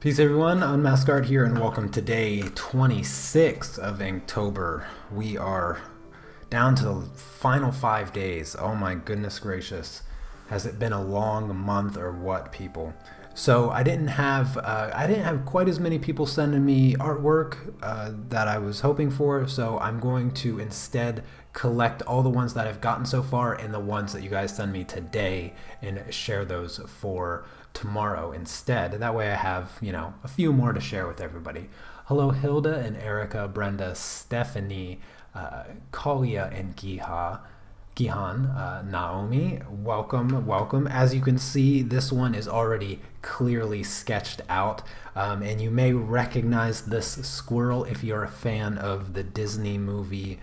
Peace everyone, Unmask Art here and welcome to day 26 of Inktober. We are down to the final 5 days. Oh my goodness gracious. Has it been a long month or what, people? So I didn't have quite as many people sending me artwork that I was hoping for, so I'm going to instead collect all the ones that I've gotten so far and the ones that you guys send me today and share those for tomorrow instead. That way I have, a few more to share with everybody. Hello Hilda and Erica, Brenda, Stephanie, Kalia and Gihan, Naomi, welcome. As you can see, this one is already clearly sketched out, and you may recognize this squirrel if you're a fan of the Disney movie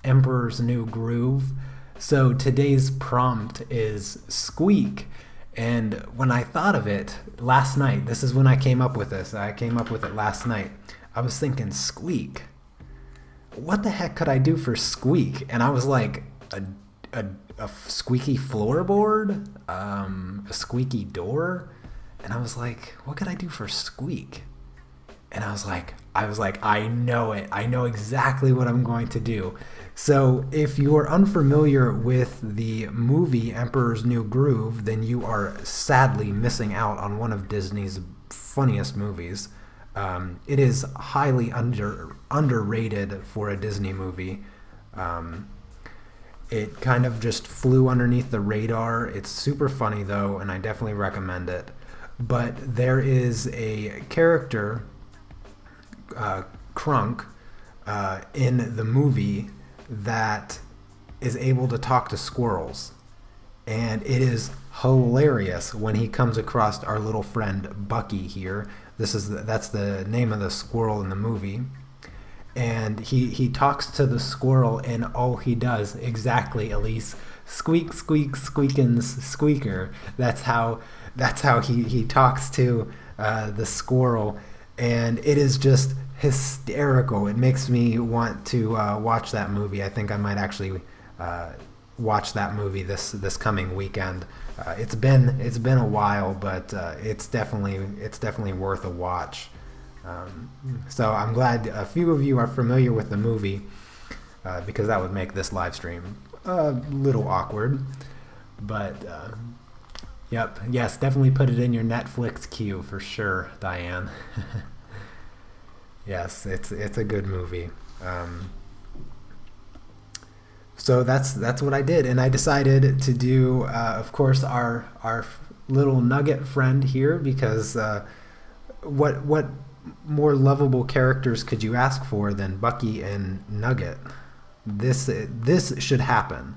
Emperor's New Groove. So today's prompt is Squeak. And when I thought of it last night, this is when I came up with this. I came up with it last night. I was thinking, Squeak. What the heck could I do for Squeak? And I was like, a squeaky floorboard, a squeaky door, and I was like, what could I do for Squeak? And I was like, I know it. I know exactly what I'm going to do. So if you are unfamiliar with the movie Emperor's New Groove, then you are sadly missing out on one of Disney's funniest movies. It is highly underrated for a Disney movie. It kind of just flew underneath the radar. It's super funny though, and I definitely recommend it. But there is a character, Crunk, in the movie that is able to talk to squirrels. And it is hilarious when he comes across our little friend Bucky here. That's the name of the squirrel in the movie. And he talks to the squirrel, and all he does, exactly, Elise, squeak, squeak, squeakins, squeaker. That's how he talks to the squirrel, and it is just hysterical. It makes me want to watch that movie. I think I might actually watch that movie this coming weekend. It's been a while, but it's definitely worth a watch. So I'm glad a few of you are familiar with the movie, because that would make this live stream a little awkward. But yes, definitely put it in your Netflix queue for sure, Diane. Yes, it's a good movie. So that's what I did, and I decided to do, of course, our little Nugget friend here, because what more lovable characters could you ask for than Bucky and Nugget? This should happen.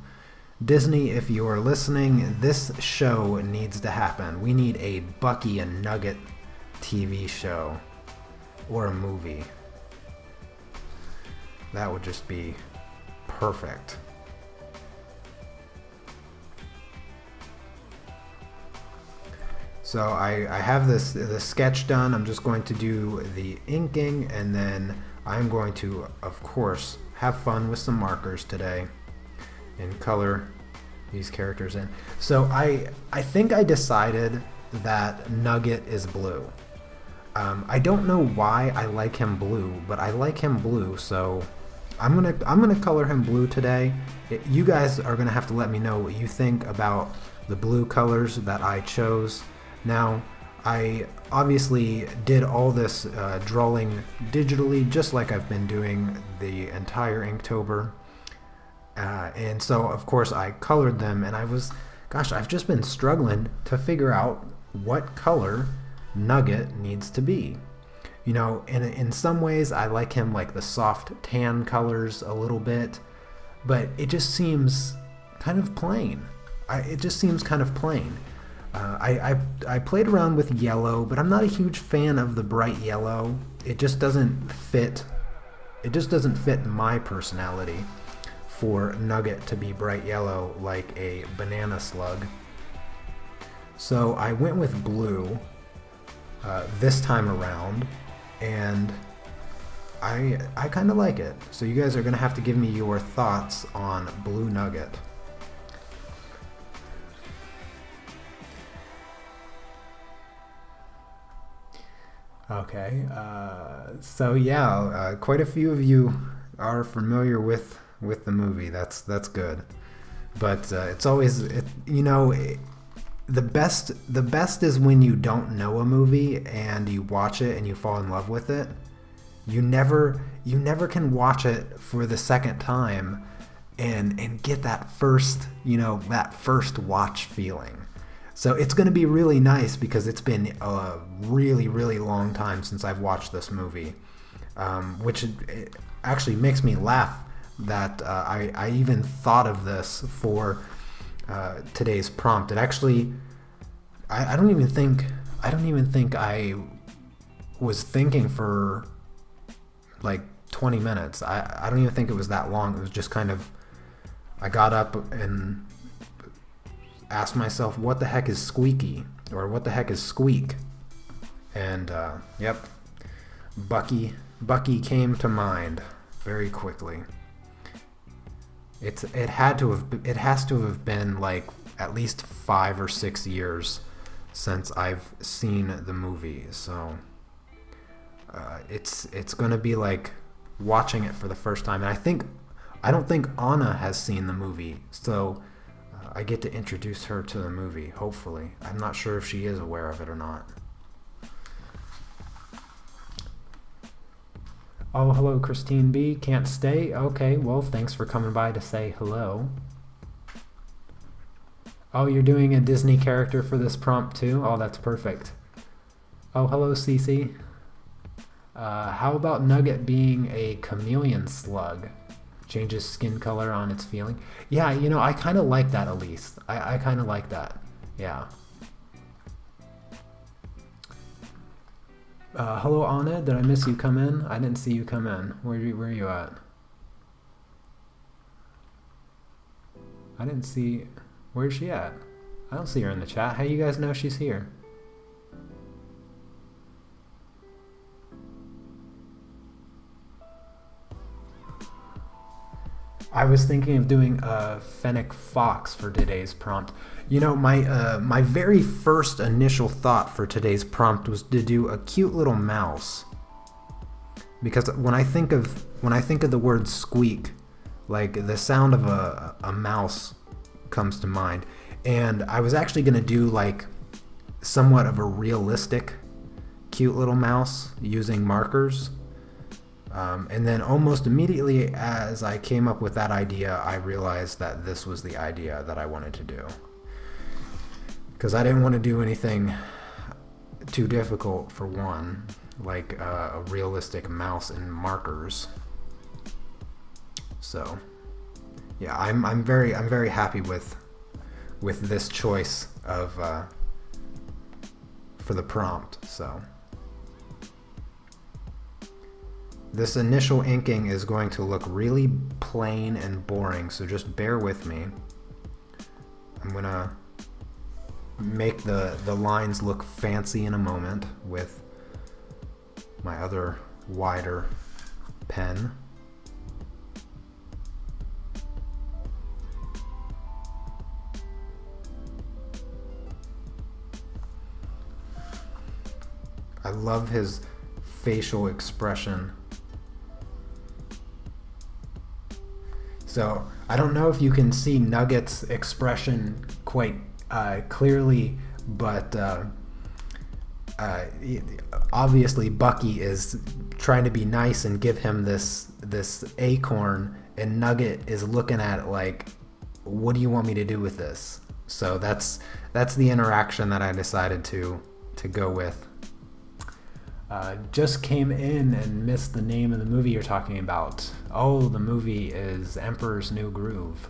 Disney, if you are listening, this show needs to happen. We need a Bucky and Nugget TV show or a movie. That would just be perfect. So I have the sketch done. I'm just going to do the inking, and then I'm going to, of course, have fun with some markers today and color these characters in. So I think I decided that Nugget is blue. I don't know why I like him blue, but I like him blue, so I'm gonna color him blue today. You guys are gonna have to let me know what you think about the blue colors that I chose. Now, I obviously did all this drawing digitally, just like I've been doing the entire Inktober. And so, of course, I colored them, and I've just been struggling to figure out what color Nugget needs to be. In some ways, I like him like the soft tan colors a little bit, but it just seems kind of plain. I played around with yellow, but I'm not a huge fan of the bright yellow. It just doesn't fit. It just doesn't fit my personality for Nugget to be bright yellow like a banana slug. So I went with blue this time around, and I kind of like it. So you guys are gonna have to give me your thoughts on blue Nugget. Okay. So yeah, quite a few of you are familiar with the movie. That's good. But it's always the best is when you don't know a movie and you watch it and you fall in love with it. You never can watch it for the second time and get that first watch feeling. So it's going to be really nice because it's been a really, really long time since I've watched this movie, which it actually makes me laugh that I even thought of this for today's prompt. It actually, I don't even think I was thinking for like 20 minutes. I don't even think it was that long. It was just kind of, I got up and asked myself, what the heck is squeaky? Or what the heck is squeak? And yep, Bucky came to mind very quickly. It has to have been like at least 5 or 6 years since I've seen the movie. So it's gonna be like watching it for the first time. And I don't think Anna has seen the movie, so I get to introduce her to the movie, hopefully. I'm not sure if she is aware of it or not. Oh, hello, Christine B. Can't stay? Okay, well, thanks for coming by to say hello. Oh, you're doing a Disney character for this prompt too? Oh, that's perfect. Oh, hello, Cece. How about Nugget being a chameleon slug? Changes skin color on its feeling. Yeah, I kind of like that, Elise. I kind of like that. Yeah. Hello, Anna. Did I miss you come in? I didn't see you come in. Where are you at? I didn't see... Where's she at? I don't see her in the chat. How do you guys know she's here? I was thinking of doing a fennec fox for today's prompt. My very first initial thought for today's prompt was to do a cute little mouse. Because when I think of the word squeak, like the sound of a mouse comes to mind. And I was actually going to do like somewhat of a realistic cute little mouse using markers. And then almost immediately as I came up with that idea, I realized that this was the idea that I wanted to do. Because I didn't want to do anything too difficult, for one, like a realistic mouse and markers. So, yeah, I'm very happy with this choice of for the prompt. So. This initial inking is going to look really plain and boring, so just bear with me. I'm gonna make the lines look fancy in a moment with my other wider pen. I love his facial expression. So I don't know if you can see Nugget's expression quite clearly, but obviously Bucky is trying to be nice and give him this acorn, and Nugget is looking at it like, what do you want me to do with this? So that's the interaction that I decided to go with. Just came in and missed the name of the movie you're talking about. Oh, the movie is Emperor's New Groove.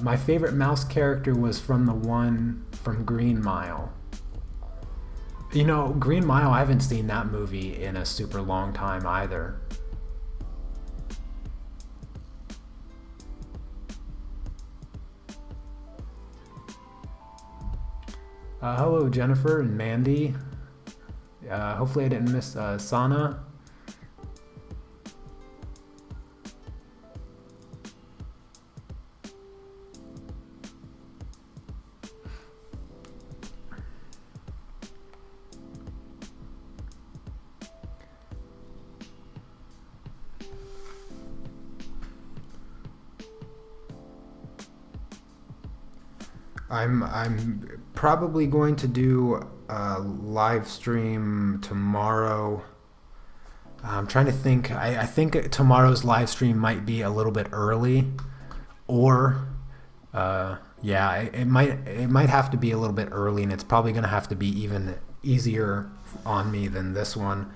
My favorite mouse character was from the one from Green Mile. Green Mile, I haven't seen that movie in a super long time either. Hello, Jennifer and Mandy. Hopefully I didn't miss Sana. I'm probably going to do a live stream tomorrow. I'm trying to think. I think tomorrow's live stream might be a little bit early, or yeah, it might have to be a little bit early, and it's probably going to have to be even easier on me than this one.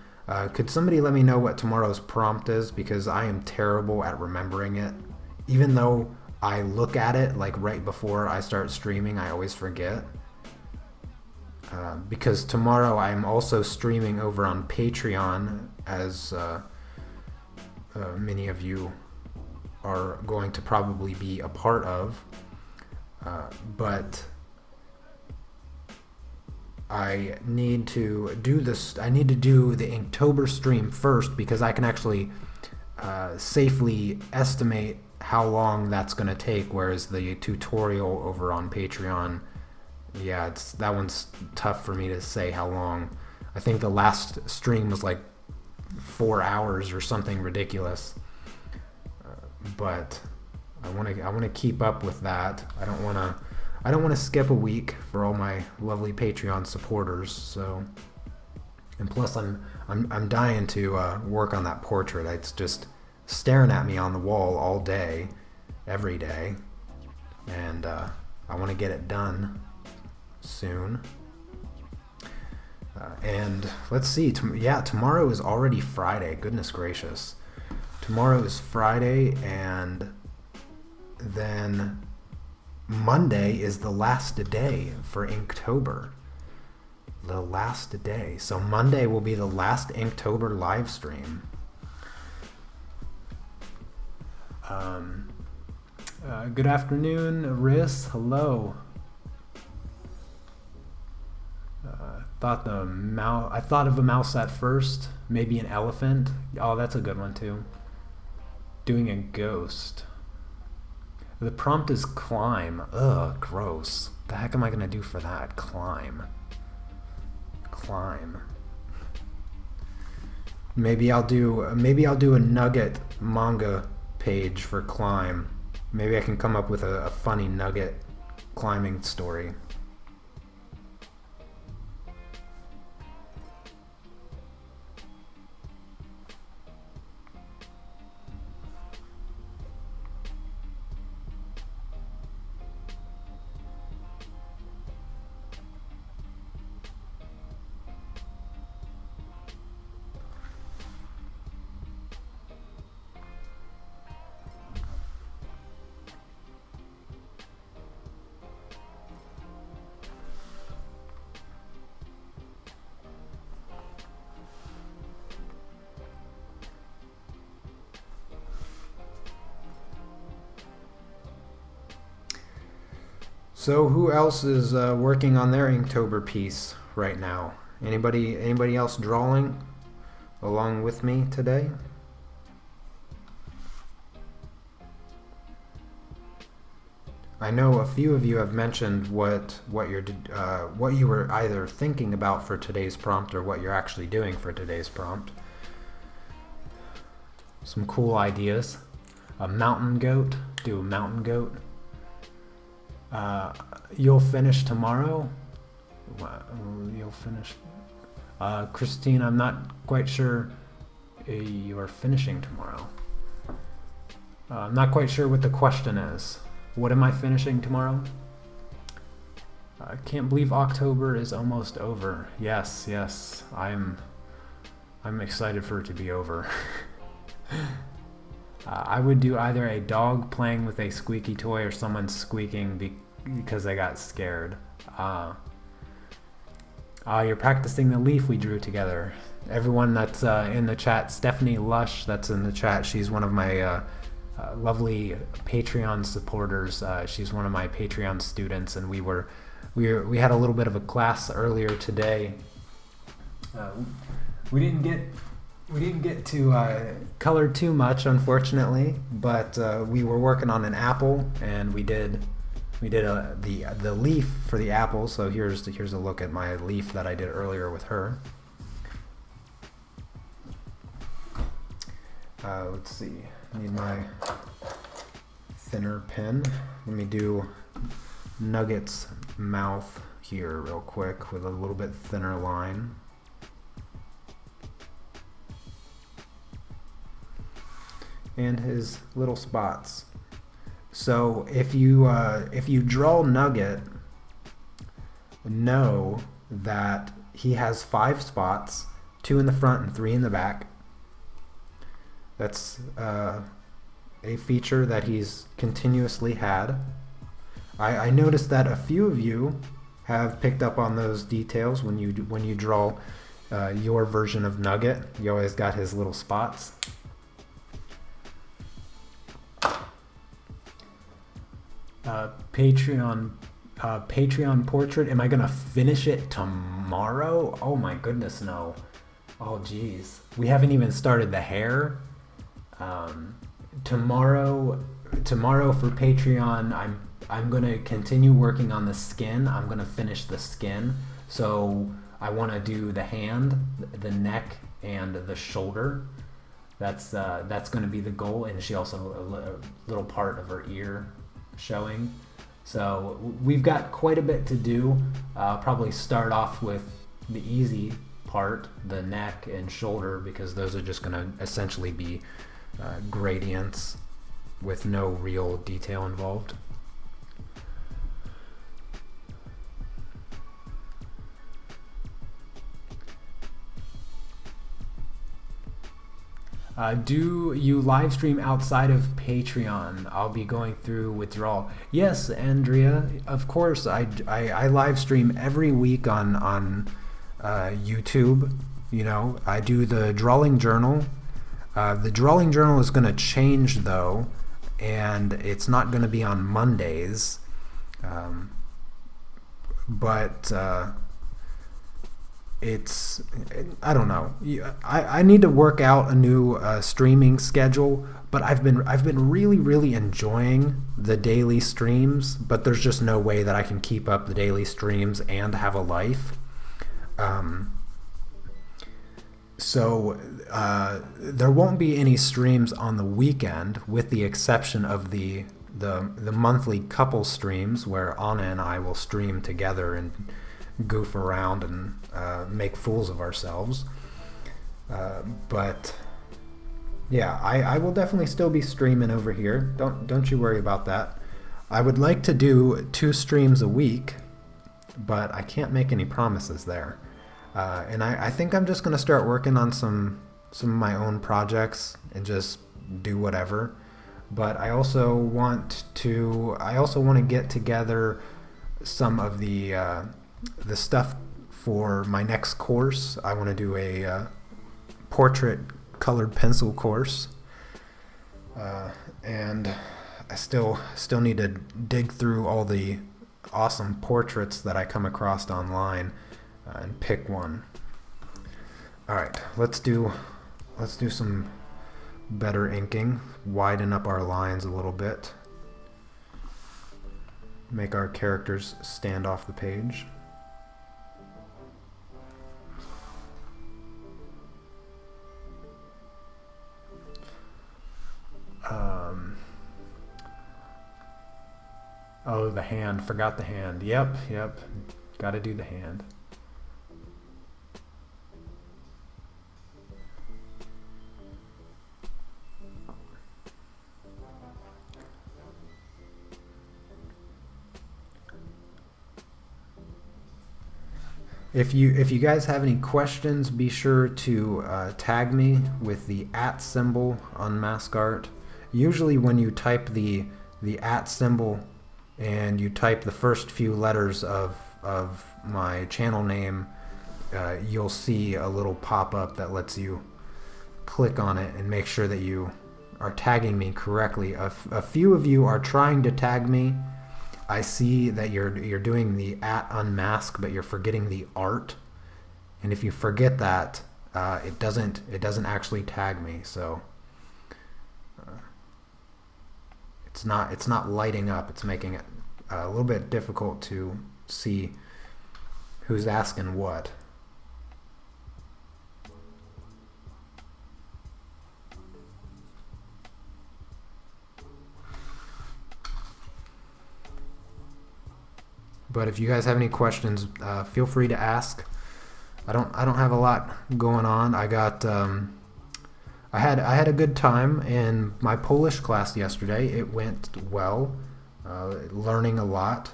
Could somebody let me know what tomorrow's prompt is, because I am terrible at remembering it. Even though I look at it like right before I start streaming, I always forget. Because tomorrow I'm also streaming over on Patreon, as many of you are going to probably be a part of. But I need to do this. I need to do the Inktober stream first, because I can actually safely estimate how long that's going to take, whereas the tutorial over on Patreon, yeah, that one's tough for me to say how long. I think the last stream was like 4 hours or something ridiculous. But I want to keep up with that. I don't want to skip a week for all my lovely Patreon supporters. So, and plus I'm dying to work on that portrait. It's just staring at me on the wall all day, every day, and I want to get it done soon. And let's see, yeah, tomorrow is already Friday. Goodness gracious. Tomorrow is Friday, and then Monday is the last day for Inktober. The last day. So Monday will be the last Inktober live stream. Good afternoon, Riss. Hello. I thought of a mouse at first. Maybe an elephant. Oh, that's a good one too. Doing a ghost. The prompt is climb. Ugh, gross. The heck am I gonna do for that? Climb. Maybe I'll do a Nugget manga page for climb. Maybe I can come up with a funny Nugget climbing story. So who else is working on their Inktober piece right now? Anybody else drawing along with me today? I know a few of you have mentioned what you were either thinking about for today's prompt or what you're actually doing for today's prompt. Some cool ideas. A mountain goat. Do a mountain goat. You'll finish tomorrow? You'll finish. Christine, I'm not quite sure you are finishing tomorrow. I'm not quite sure what the question is. What am I finishing tomorrow? I can't believe October is almost over. Yes, I'm excited for it to be over. I would do either a dog playing with a squeaky toy or someone squeaking because they got scared. You're practicing the leaf we drew together. Everyone that's in the chat, Stephanie Lush, that's in the chat, she's one of my lovely Patreon supporters. She's one of my Patreon students, and we had a little bit of a class earlier today. We didn't get to color too much, unfortunately, but we were working on an apple, and we did the leaf for the apple. So here's a look at my leaf that I did earlier with her. Let's see. I need my thinner pen. Let me do Nugget's mouth here real quick with a little bit thinner line. And his little spots. So if you draw Nugget, know that he has 5 spots, 2 in the front and 3 in the back. That's a feature that he's continuously had. I noticed that a few of you have picked up on those details when you draw your version of Nugget. You always got his little spots. Patreon portrait. Am I gonna finish it tomorrow? Oh my goodness, no. Oh geez, we haven't even started the hair. Tomorrow for Patreon, I'm gonna continue working on the skin. I'm gonna finish the skin. So I want to do the hand, the neck, and the shoulder. That's gonna be the goal. And she also a little part of her ear showing. So we've got quite a bit to do. Probably start off with the easy part, the neck and shoulder, because those are just going to essentially be gradients with no real detail involved. Do you live stream outside of Patreon? I'll be going through withdrawal. Yes, Andrea, of course. I live stream every week on YouTube. You know, I do the drawing journal. The drawing journal is going to change though, and it's not going to be on Mondays. But it's, I don't know. I need to work out a new streaming schedule, but I've been really enjoying the daily streams, but there's just no way that I can keep up the daily streams and have a life. So there won't be any streams on the weekend, with the exception of the monthly couple streams where Anna and I will stream together and goof around and make fools of ourselves. But yeah, I will definitely still be streaming over here. Don't you worry about that. I would like to do 2 streams a week, but I can't make any promises there. And I think I'm just going to start working on some of my own projects and just do whatever. But I also want to get together some of the stuff for my next course. I want to do a portrait colored pencil course, and I still need to dig through all the awesome portraits that I come across online and pick one. All right, let's do some better inking. Widen up our lines a little bit. Make our characters stand off the page. Oh, the hand. Forgot the hand. Yep. Got to do the hand. If you guys have any questions, be sure to tag me with the @ symbol on Mask Art. Usually when you type the @ symbol and you type the first few letters of my channel name, you'll see a little pop-up that lets you click on it and make sure that you are tagging me correctly. A few of you are trying to tag me. I see that you're doing the @Unmask, but you're forgetting the art. And if you forget that, it doesn't actually tag me. So it's not lighting up. It's making it a little bit difficult to see who's asking what. But if you guys have any questions, feel free to ask. I don't have a lot going on. I had a good time in my Polish class yesterday. It went well. Learning a lot.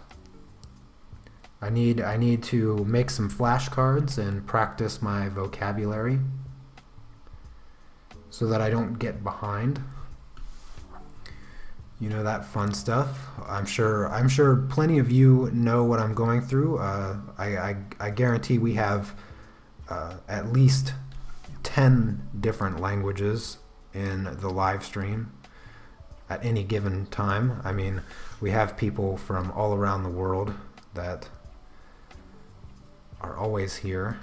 I need to make some flashcards and practice my vocabulary so that I don't get behind. You know, that fun stuff. I'm sure plenty of you know what I'm going through. I guarantee we have at least 10 different languages in the live stream at any given time. I mean, we have people from all around the world that are always here.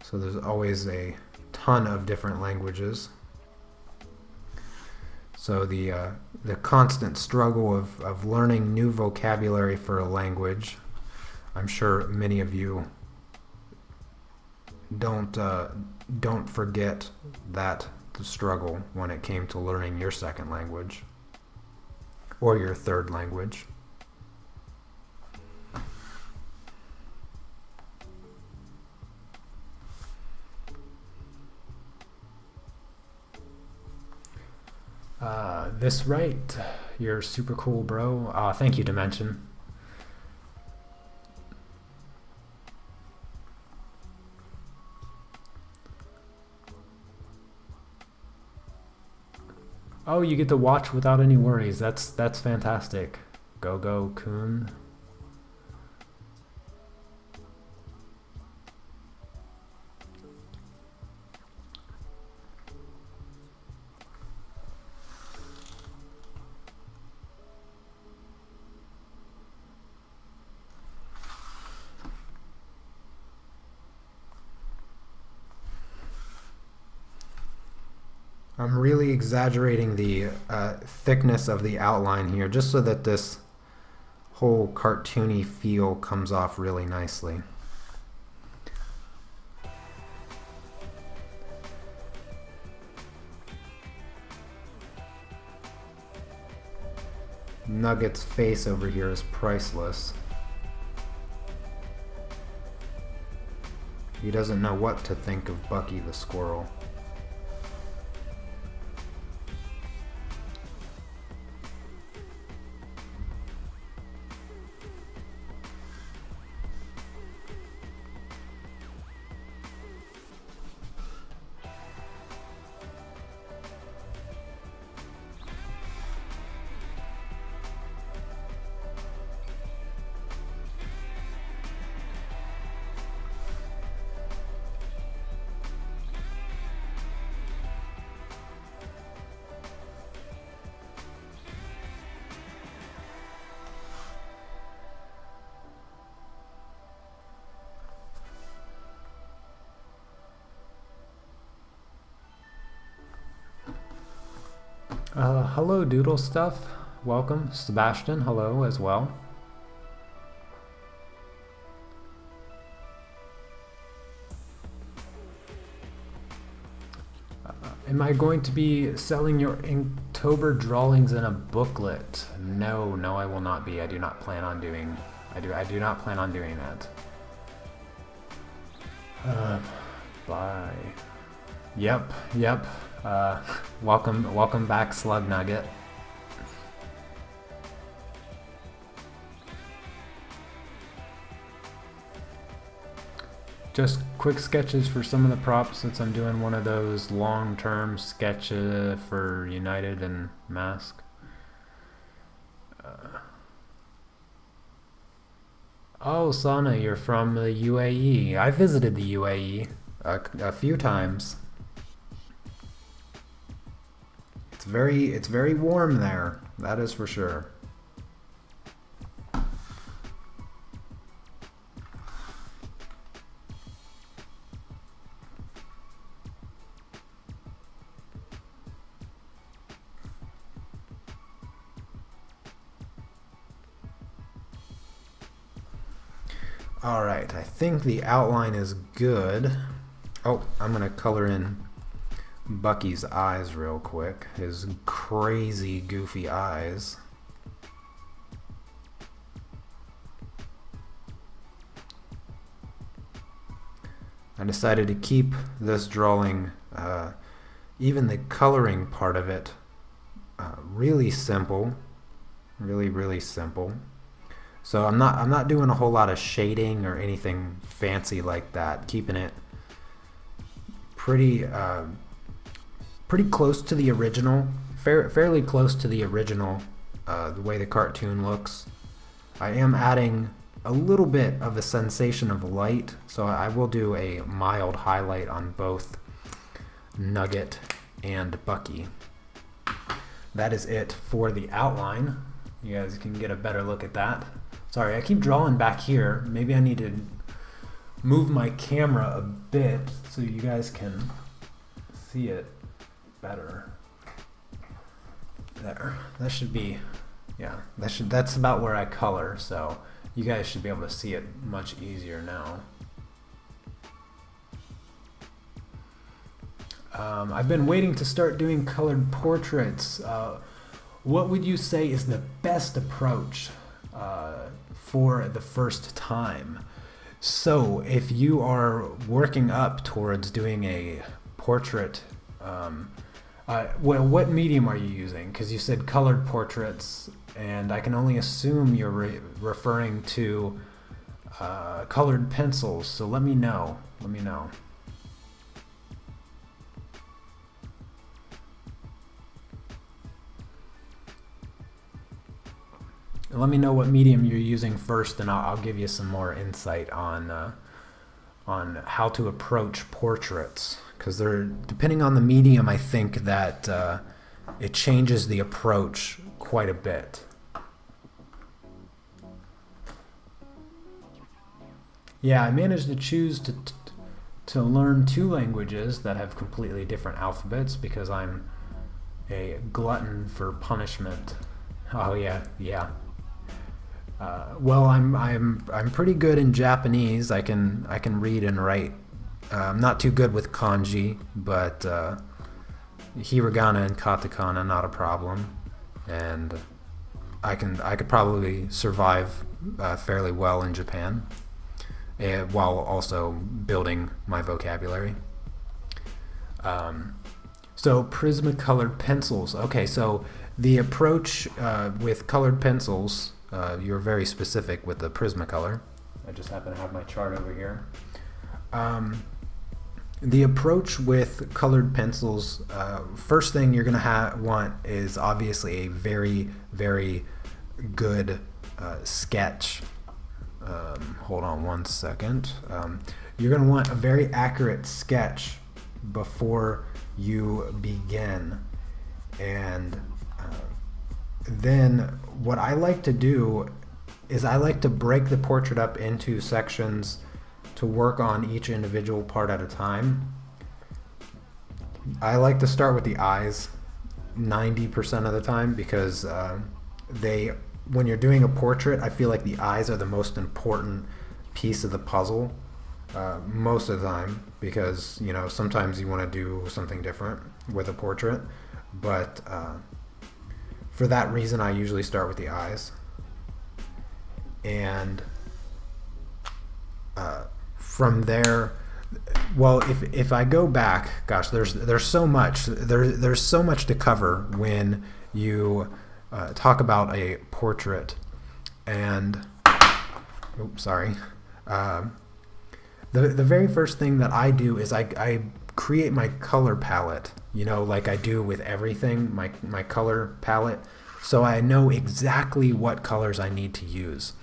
So there's always a ton of different languages. So the constant struggle of learning new vocabulary for a language, I'm sure many of you don't forget that the struggle when it came to learning your second language or your third language. This right, you're super cool, bro. Thank you, Dimension. Oh, you get to watch without any worries. That's fantastic. Go Kun. I'm really exaggerating the thickness of the outline here just so that this whole cartoony feel comes off really nicely. Nugget's face over here is priceless. He doesn't know what to think of Bucky the squirrel. Hello, Doodle Stuff. Welcome. Sebastian, hello as well. Am I going to be selling your Inktober drawings in a booklet? No, I will not be. I do not plan on doing. I do not plan on doing that. Bye. Yep. Welcome back, Slug Nugget. Just quick sketches for some of the props since I'm doing one of those long-term sketches for United and Mask. Oh, Sana, you're from the UAE. I visited the UAE a few times. It's very warm there, that is for sure. All right, I think the outline is good. Oh, I'm gonna color in Bucky's eyes real quick. His crazy, goofy eyes. I decided to keep this drawing, even the coloring part of it, really simple, really simple. So I'm not doing a whole lot of shading or anything fancy like that. Keeping it pretty close to the original, fairly close to the original, the way the cartoon looks. I am adding a little bit of a sensation of light, so I will do a mild highlight on both Nugget and Bucky. That is it for the outline. You guys can get a better look at that. Sorry, I keep drawing back here. Maybe I need to move my camera a bit so you guys can see it better. There, that should be, yeah, that's about where I color, so you guys should be able to see it much easier now. I've been waiting to start doing colored portraits. What would you say is the best approach for the first time? So if you are working up towards doing a portrait, well, what medium are you using? Because you said colored portraits, and I can only assume you're referring to colored pencils, so let me know. Let me know what medium you're using first, and I'll give you some more insight on how to approach portraits. Because depending on the medium, I think that it changes the approach quite a bit. Yeah, I managed to choose to learn 2 languages that have completely different alphabets because I'm a glutton for punishment. Oh yeah. Well, I'm pretty good in Japanese. I can read and write. I'm not too good with kanji, but hiragana and katakana not a problem, and I could probably survive fairly well in Japan, while also building my vocabulary. So Prismacolor pencils. Okay, so the approach with colored pencils. You're very specific with the Prismacolor. I just happen to have my chart over here. The approach with colored pencils, first thing you're going to want is obviously a very good sketch. Hold on one second. You're going to want a very accurate sketch before you begin. And then what I like to do is I like to break the portrait up into sections to work on each individual part at a time. I like to start with the eyes 90% of the time because when you're doing a portrait, I feel like the eyes are the most important piece of the puzzle most of the time, because sometimes you want to do something different with a portrait, but for that reason I usually start with the eyes. And from there, well, if I go back, gosh, there's so much to cover when you talk about a portrait. And oops, sorry. The very first thing that I do is I create my color palette, like I do with everything, my color palette, so I know exactly what colors I need to use.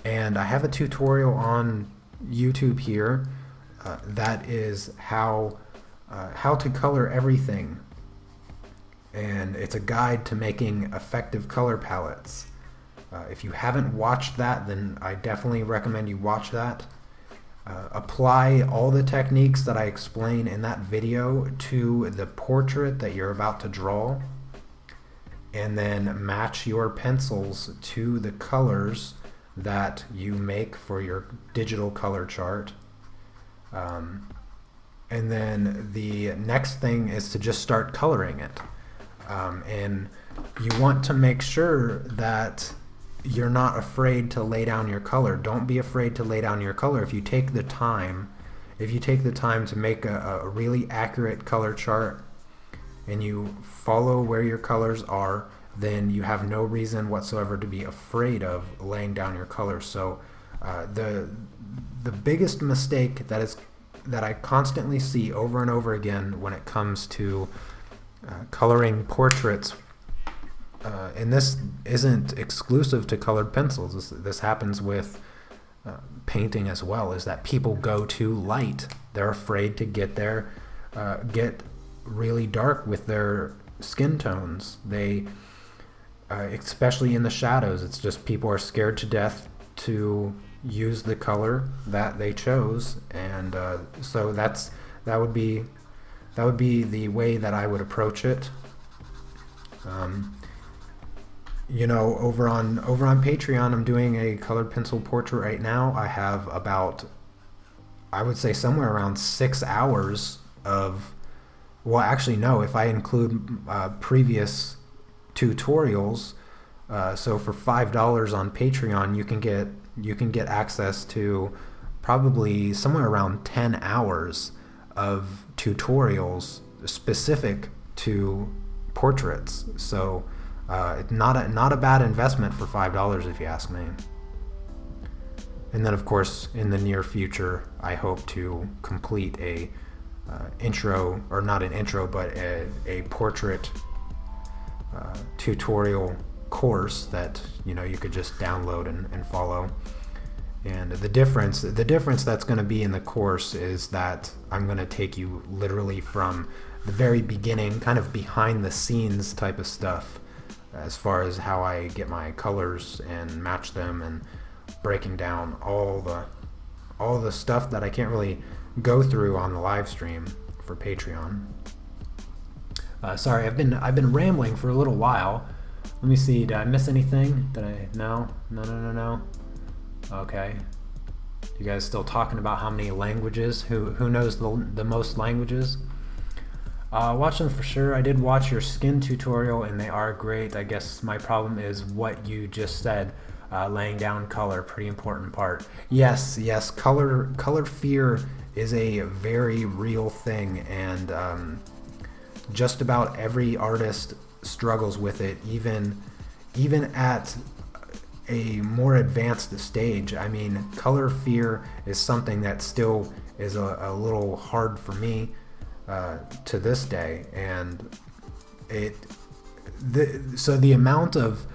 And I have a tutorial on YouTube here that is how to color everything, and it's a guide to making effective color palettes. If you haven't watched that, then I definitely recommend you watch that. Apply all the techniques that I explain in that video to the portrait that you're about to draw, and then match your pencils to the colors that you make for your digital color chart. And then the next thing is to just start coloring it. And you want to make sure that you're not afraid to lay down your color. Don't be afraid to lay down your color. If you take the time if you take the time to make a really accurate color chart and you follow where your colors are, then you have no reason whatsoever to be afraid of laying down your colors. So the biggest mistake that I constantly see over and over again when it comes to coloring portraits, and this isn't exclusive to colored pencils, this happens with painting as well, is that people go too light. They're afraid to get really dark with their skin tones. They especially in the shadows, it's just people are scared to death to use the color that they chose, and so that would be the way that I would approach it. You know, over on Patreon, I'm doing a colored pencil portrait right now. I have about, I would say, somewhere around 6 hours of, well, actually no, if I include previous tutorials. So for $5 on Patreon, you can get access to probably somewhere around 10 hours of tutorials specific to portraits. So not a bad investment for $5 if you ask me. And then of course in the near future I hope to complete a intro, or not an intro, but a portrait tutorial course that you could just download and follow. And the difference that's going to be in the course is that I'm going to take you literally from the very beginning, kind of behind the scenes type of stuff, as far as how I get my colors and match them, and breaking down all the stuff that I can't really go through on the live stream for Patreon. Sorry, I've been rambling for a little while. Let me see, did I miss anything? No. Okay. You guys still talking about how many languages? Who knows the most languages? Watch them for sure. I did watch your skin tutorial and they are great. I guess my problem is what you just said, laying down color, pretty important part. Yes, color fear is a very real thing, and just about every artist struggles with it, even at a more advanced stage. I mean, color fear is something that still is a little hard for me to this day, and so the amount of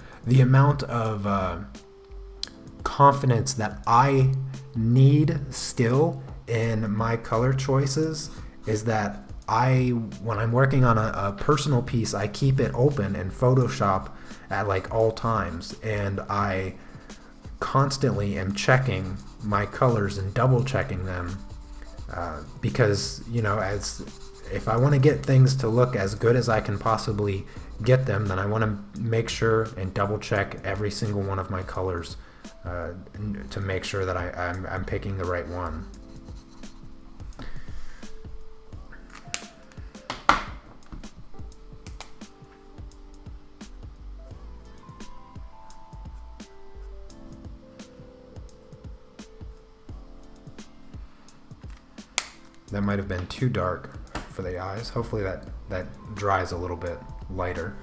confidence that I need still in my color choices is that when I'm working on a personal piece, I keep it open in Photoshop at like all times, and I constantly am checking my colors and double checking them, because as if I want to get things to look as good as I can possibly get them, then I want to make sure and double check every single one of my colors to make sure that I'm picking the right one. That might have been too dark for the eyes. Hopefully that dries a little bit lighter.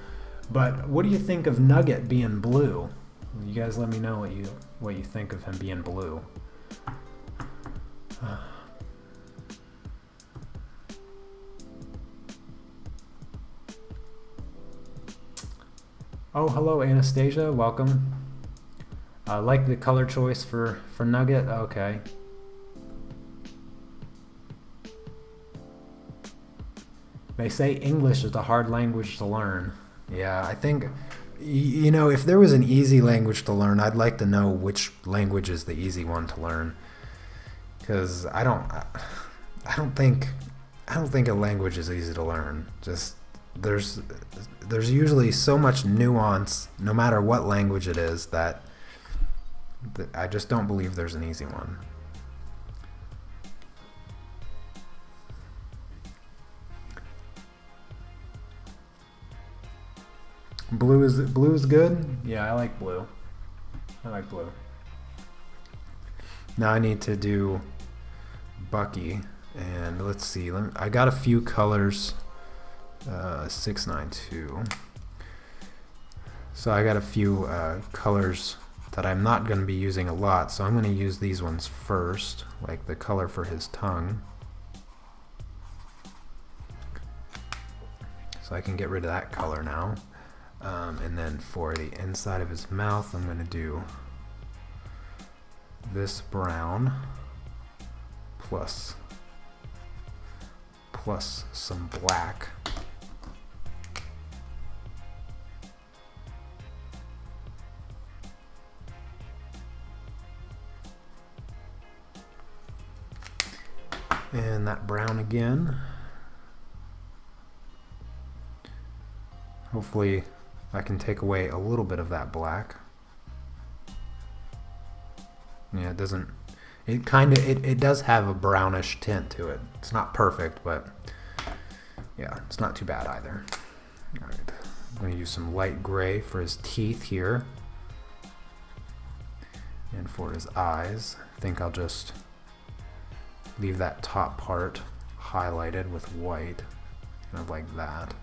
But what do you think of Nugget being blue? You guys let me know what you think of him being blue. Oh, hello Anastasia, welcome. I like the color choice for Nugget. Okay. They say English is a hard language to learn. Yeah, I think, if there was an easy language to learn, I'd like to know which language is the easy one to learn. Because I don't think a language is easy to learn. Just there's usually so much nuance, no matter what language it is, that I just don't believe there's an easy one. Blue is good? Yeah, I like blue. Now I need to do Bucky. And let's see, I got a few colors, 692. So I got a few colors that I'm not going to be using a lot, so I'm going to use these ones first, like the color for his tongue. So I can get rid of that color now. And then for the inside of his mouth, I'm going to do this brown plus some black. And that brown again. Hopefully I can take away a little bit of that black. Yeah, it doesn't, it does have a brownish tint to it. It's not perfect, but yeah, it's not too bad either. All right, I'm going to use some light gray for his teeth here. And for his eyes, I think I'll just leave that top part highlighted with white, kind of like that.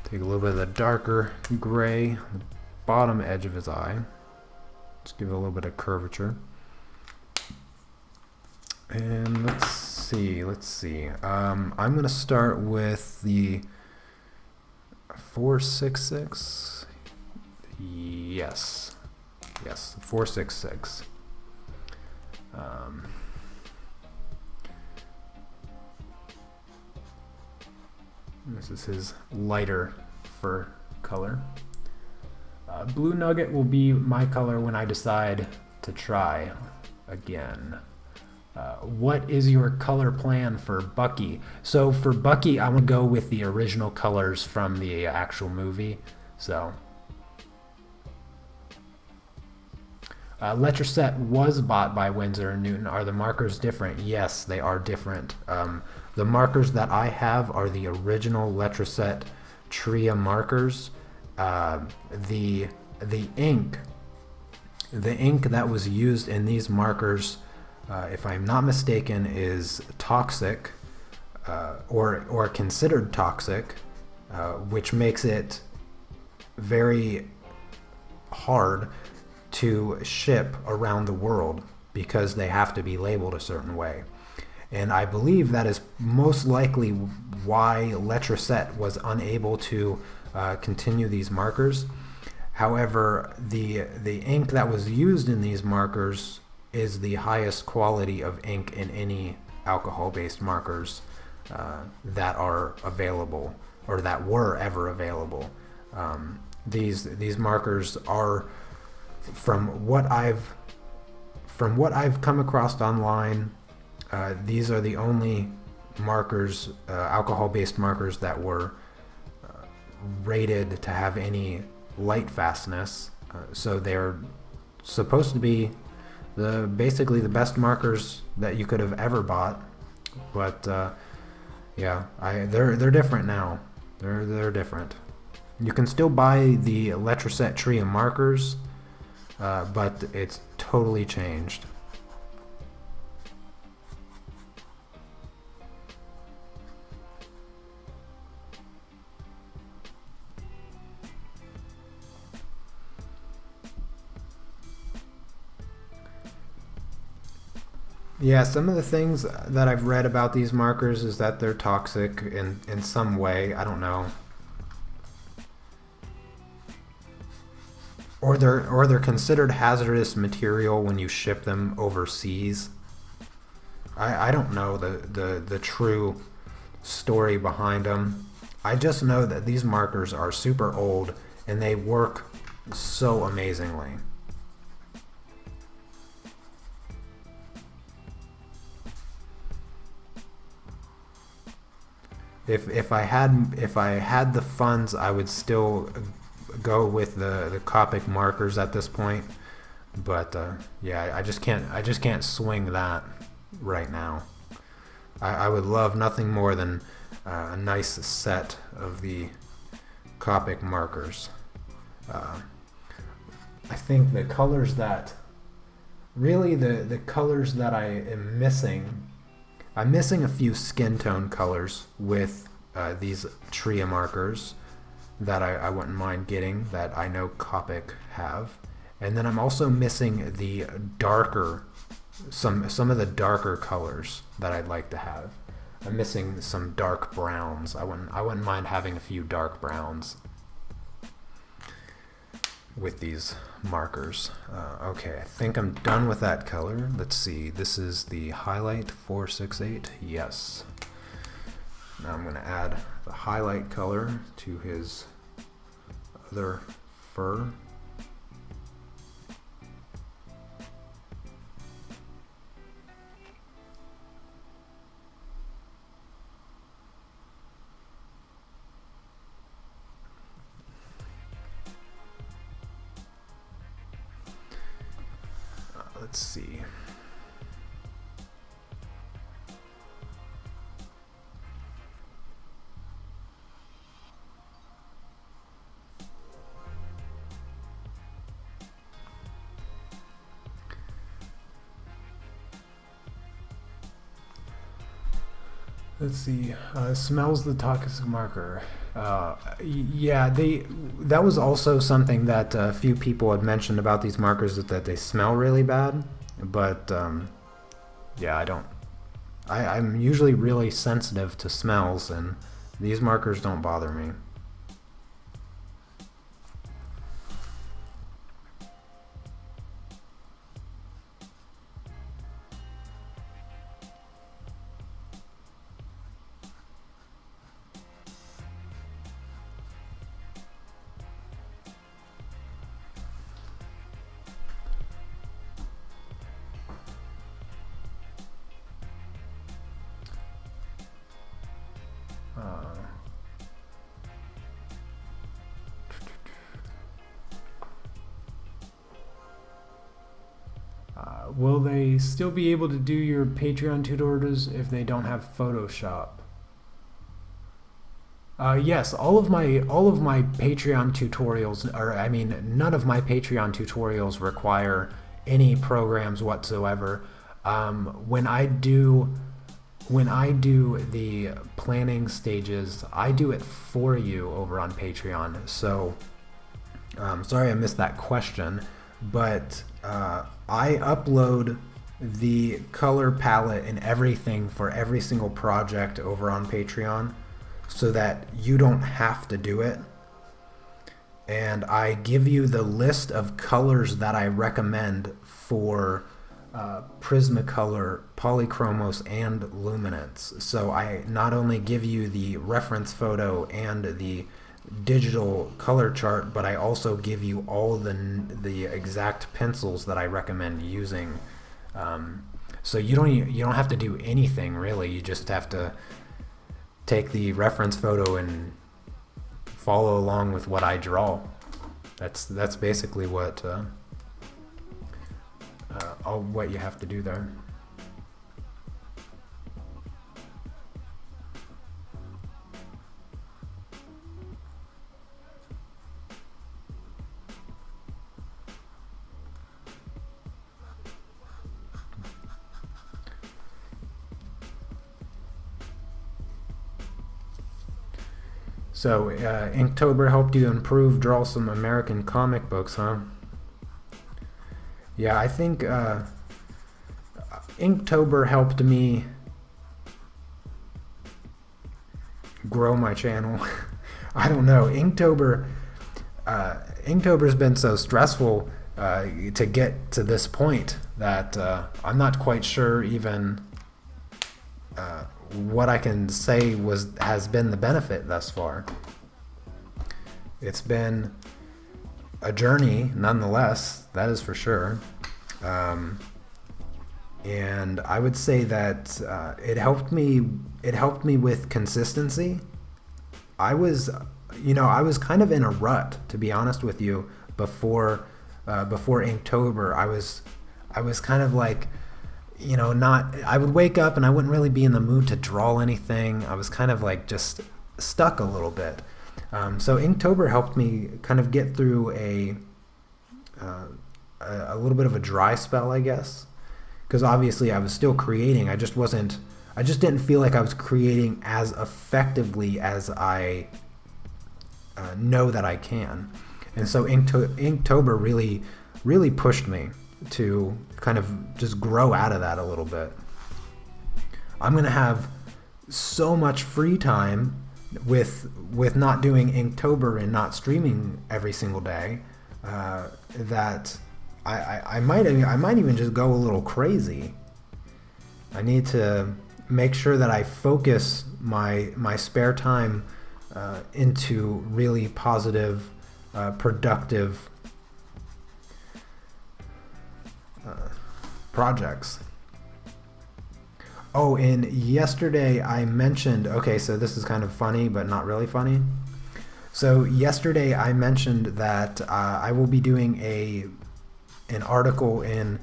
Take a little bit of the darker gray on the bottom edge of his eye. Just give it a little bit of curvature. And let's see. I'm going to start with the 466. Yes, 466. This is his lighter fur color. Blue Nugget will be my color when I decide to try again. What is your color plan for Bucky? So for Bucky, I'm going to go with the original colors from the actual movie. So Letraset was bought by Winsor & Newton. Are the markers different? Yes, they are different. The markers that I have are the original Letraset Tria markers. The ink that was used in these markers, if I'm not mistaken, is toxic, or considered toxic, which makes it very hard to ship around the world because they have to be labeled a certain way. And I believe that is most likely why Letraset was unable to continue these markers. However, the ink that was used in these markers is the highest quality of ink in any alcohol-based markers that are available, or that were ever available. These markers are, from what I've come across online, these are the only markers, alcohol-based markers, that were rated to have any light fastness. So they're supposed to be basically the best markers that you could have ever bought. But yeah, they're different now. They're different. You can still buy the Letraset Tria markers, but it's totally changed. Yeah, some of the things that I've read about these markers is that they're toxic in some way. I don't know. Or they're considered hazardous material when you ship them overseas. I don't know the true story behind them. I just know that these markers are super old and they work so amazingly. If I had the funds, I would still go with the Copic markers at this point, but yeah, I just can't swing that right now. I would love nothing more than a nice set of the Copic markers. I think the colors that really the colors that I am missing, I'm missing a few skin tone colors with these Tria markers that I wouldn't mind getting, that I know Copic have. And then I'm also missing the darker, some of the darker colors that I'd like to have. I'm missing some dark browns. I wouldn't mind having a few dark browns with these markers. Okay, I think I'm done with that color. Let's see, this is the highlight 468. Yes. Now I'm going to add the highlight color to his other fur. Let's see. Let's see. Smells the toxic marker. Yeah, that was also something that a few people had mentioned about these markers, that they smell really bad. But yeah, I'm usually really sensitive to smells, and these markers don't bother me. Will they still be able to do your Patreon tutorials if they don't have Photoshop? Yes, all of my Patreon tutorials, or I mean, none of my Patreon tutorials require any programs whatsoever. When I do the planning stages, I do it for you over on Patreon. So, sorry I missed that question, but I upload the color palette and everything for every single project over on Patreon, so that you don't have to do it. And I give you the list of colors that I recommend for Prismacolor, Polychromos, and Luminance. So I not only give you the reference photo and the digital color chart, but I also give you all the exact pencils that I recommend using. So you don't have to do anything really. You just have to take the reference photo and follow along with what I draw. That's basically what you have to do there. So, Inktober helped you draw some American comic books, huh? Yeah, I think Inktober helped me grow my channel. I don't know. Inktober's been so stressful to get to this point that I'm not quite sure even what I can say has been the benefit thus far. It's been a journey nonetheless, that is for sure. And I would say that it helped me with consistency. I was kind of in a rut, to be honest with you, before Inktober. I was kind of like, I would wake up and I wouldn't really be in the mood to draw anything. I was kind of like just stuck a little bit. So Inktober helped me kind of get through a a little bit of a dry spell, I guess, because obviously I was still creating. I just didn't feel like I was creating as effectively as I know that I can. And so Inktober really pushed me to kind of just grow out of that a little bit. I'm going to have so much free time with not doing Inktober and not streaming every single day that I might even just go a little crazy. I need to make sure that I focus my spare time into really positive, productive projects. Oh, and yesterday I mentioned, okay, so this is kind of funny, but not really funny. So yesterday I mentioned that I will be doing an article in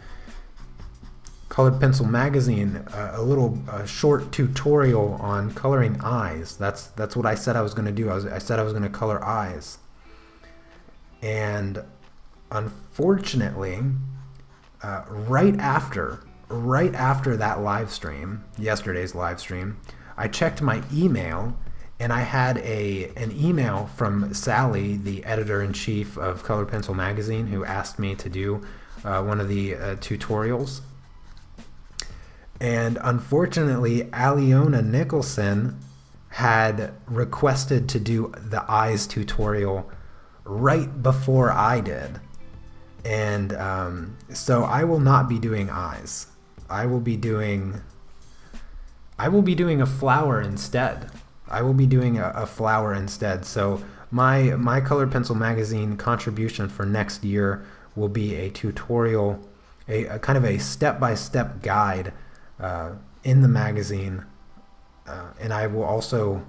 Colored Pencil magazine, a short tutorial on coloring eyes. That's what I said I was going to do. I said I was going to color eyes. And unfortunately, right after that live stream, yesterday's live stream, I checked my email, and I had an email from Sally, the editor-in-chief of Colored Pencil magazine, who asked me to do one of the tutorials. And unfortunately, Aliona Nicholson had requested to do the eyes tutorial right before I did. And so I will not be doing eyes. I will be doing a flower instead. I will be doing a flower instead. So my Colored Pencil magazine contribution for next year will be a tutorial, a kind of a step-by-step guide in the magazine, and I will also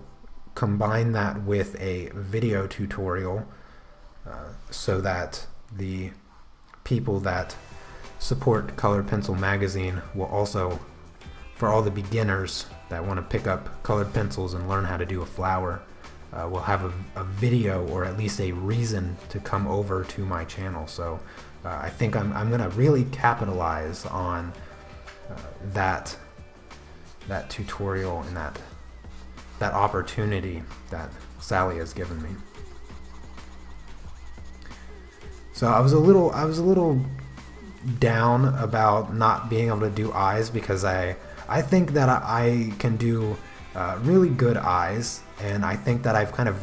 combine that with a video tutorial so that the people that support Colored Pencil magazine will also, for all the beginners that want to pick up colored pencils and learn how to do a flower, will have a video or at least a reason to come over to my channel. So I think I'm going to really capitalize on that tutorial and that opportunity that Sally has given me. So I was a little down about not being able to do eyes, because I think that I can do really good eyes, and I think that I've kind of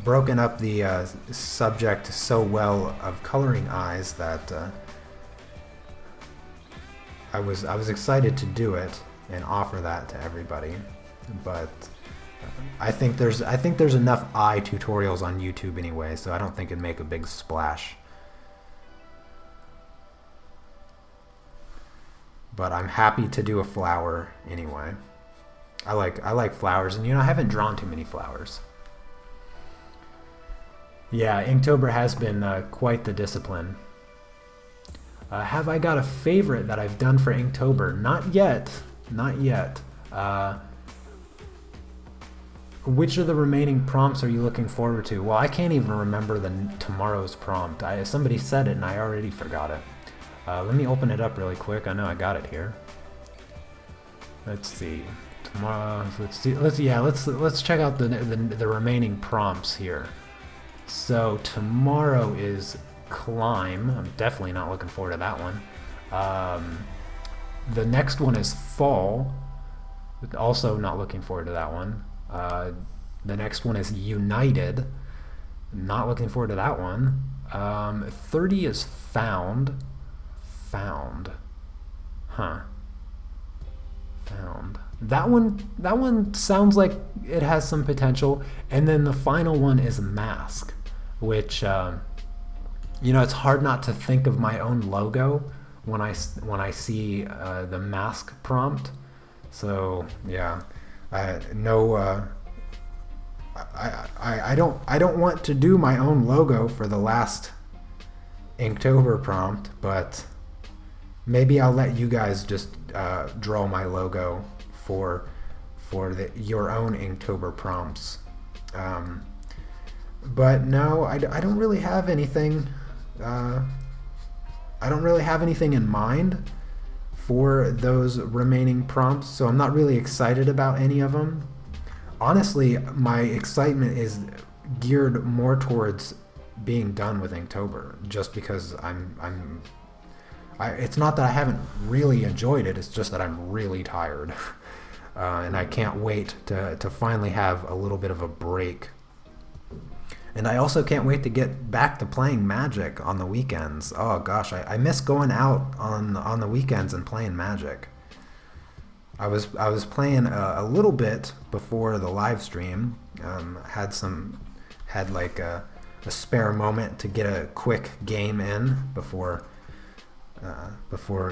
broken up the subject so well of coloring eyes that I was excited to do it and offer that to everybody. But I think there's enough eye tutorials on YouTube anyway, so I don't think it'd make a big splash. But I'm happy to do a flower anyway. I like flowers, and I haven't drawn too many flowers. Yeah, Inktober has been quite the discipline. Have I got a favorite that I've done for Inktober? Not yet. Not yet. Which of the remaining prompts are you looking forward to? Well, I can't even remember tomorrow's prompt. Somebody said it and I already forgot it. Let me open it up really quick. I know I got it here. Let's see. Tomorrow. Let's check out the remaining prompts here. So tomorrow is climb. I'm definitely not looking forward to that one. The next one is fall. Also not looking forward to that one. The next one is united. Not looking forward to that one. 30 is found. Found. Huh. Found. That one sounds like it has some potential. And then the final one is mask, which it's hard not to think of my own logo when I see the mask prompt. So yeah, I don't want to do my own logo for the last Inktober prompt, but maybe I'll let you guys just draw my logo for your own Inktober prompts. But no, I don't really have anything I don't really have anything in mind for those remaining prompts, so I'm not really excited about any of them. Honestly, my excitement is geared more towards being done with Inktober, just because it's not that I haven't really enjoyed it, it's just that I'm really tired. And I can't wait to finally have a little bit of a break. And I also can't wait to get back to playing Magic on the weekends. Oh gosh, I miss going out on the weekends and playing Magic. I was playing a little bit before the live stream. Had like a spare moment to get a quick game in before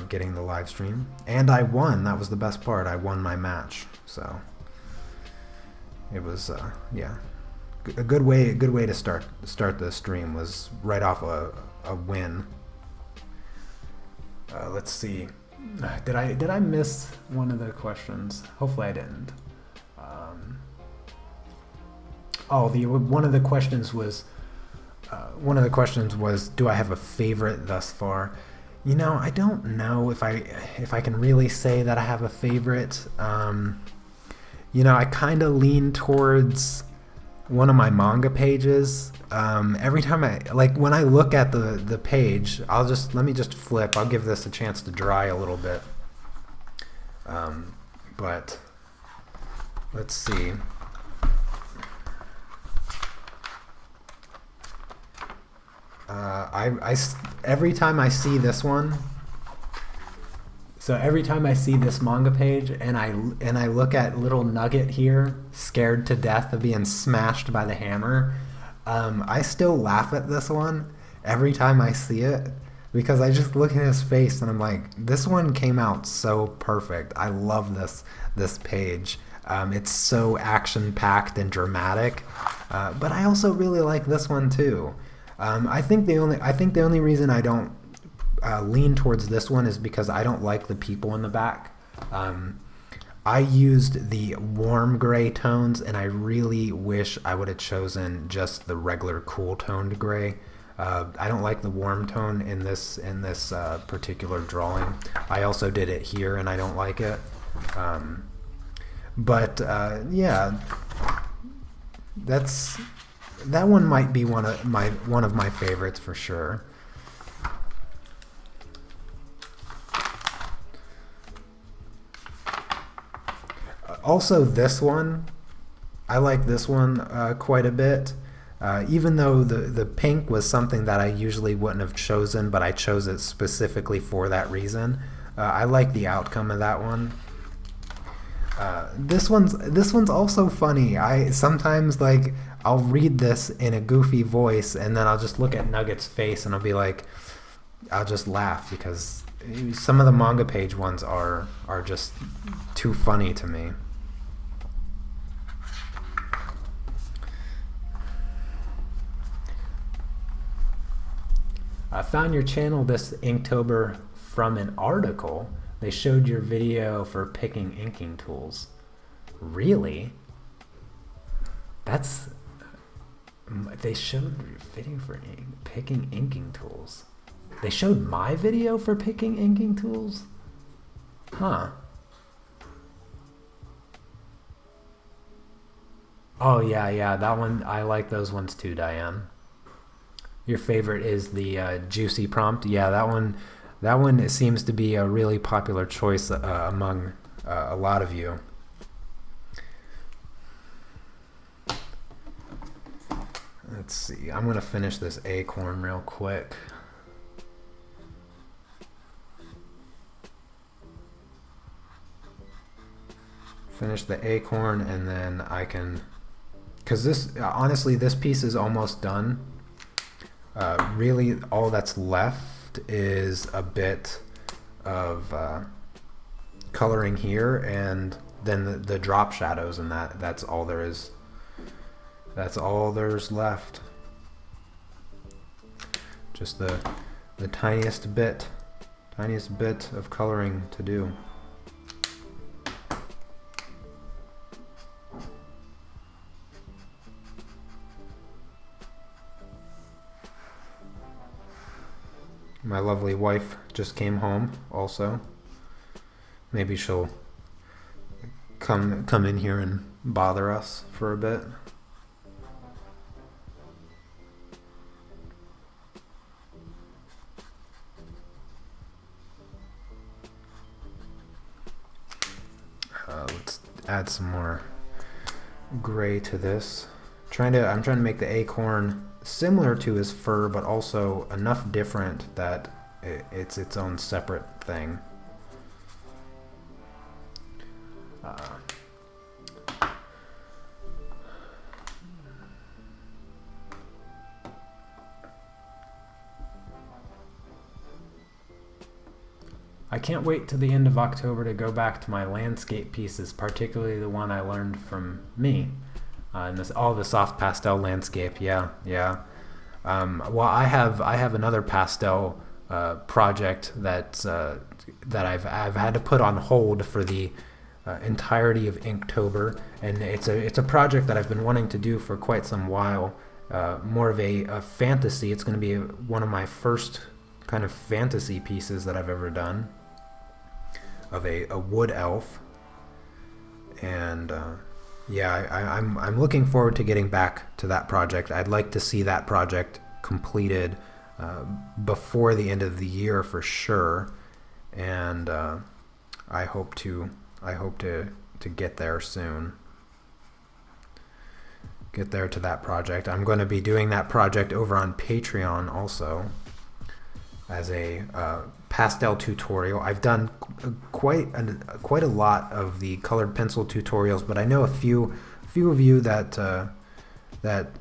getting the live stream, and I won. That was the best part. I won my match, so it was yeah, a good way to start the stream was right off a win. Let's see, did I miss one of the questions? Hopefully I didn't. One of the questions was do I have a favorite thus far? You know, I don't know if I can really say that I have a favorite. You know, I kind of lean towards one of my manga pages. Every time when I look at the page, let me just flip. I'll give this a chance to dry a little bit. But let's see. Every time I see this one, so every time I see this manga page and I look at little Nugget here, scared to death of being smashed by the hammer, I still laugh at this one every time I see it, because I just look at his face and I'm like, this one came out so perfect. I love this page. It's so action-packed and dramatic, but I also really like this one too. I think the only reason I don't lean towards this one is because I don't like the people in the back. I used the warm gray tones, and I really wish I would have chosen just the regular cool toned gray. I don't like the warm tone in this particular drawing. I also did it here, and I don't like it. Yeah, that one might be one of my favorites for sure. Also, this one, I like this one quite a bit. Even though the pink was something that I usually wouldn't have chosen, but I chose it specifically for that reason. I like the outcome of that one. This one's also funny. I sometimes I'll read this in a goofy voice, and then I'll just look at Nugget's face and I'll just laugh, because some of the manga page ones are just too funny to me. I found your channel, this Inktober, from an article. They showed your video for picking inking tools. Really? They showed your video for picking inking tools. They showed my video for picking inking tools? Huh. Oh yeah, that one, I like those ones too, Diane. Your favorite is the juicy prompt. Yeah, that one it seems to be a really popular choice among a lot of you. Let's see. I'm going to finish this acorn real quick. Finish the acorn, and then I can, because honestly, this piece is almost done. Really, all that's left is a bit of coloring here, and then the drop shadows, and that's all there is. That's all there's left. Just the tiniest bit of coloring to do. My lovely wife just came home also. Maybe she'll come in here and bother us for a bit. Let's add some more gray to this. I'm trying to make the acorn similar to his fur, but also enough different that it's its own separate thing. I can't wait to the end of October to go back to my landscape pieces, particularly the one I learned from me. And all the soft pastel landscape, yeah. Well, I have another pastel project that I've had to put on hold for the entirety of Inktober, and it's a project that I've been wanting to do for quite some while. More of a fantasy. It's going to be one of my first kind of fantasy pieces that I've ever done, of a wood elf, and yeah, I'm looking forward to getting back to that project. I'd like to see that project completed before the end of the year for sure, and I hope to get there soon. Get there to that project. I'm going to be doing that project over on Patreon also as a pastel tutorial. I've done quite a lot of the colored pencil tutorials, but I know a few of you that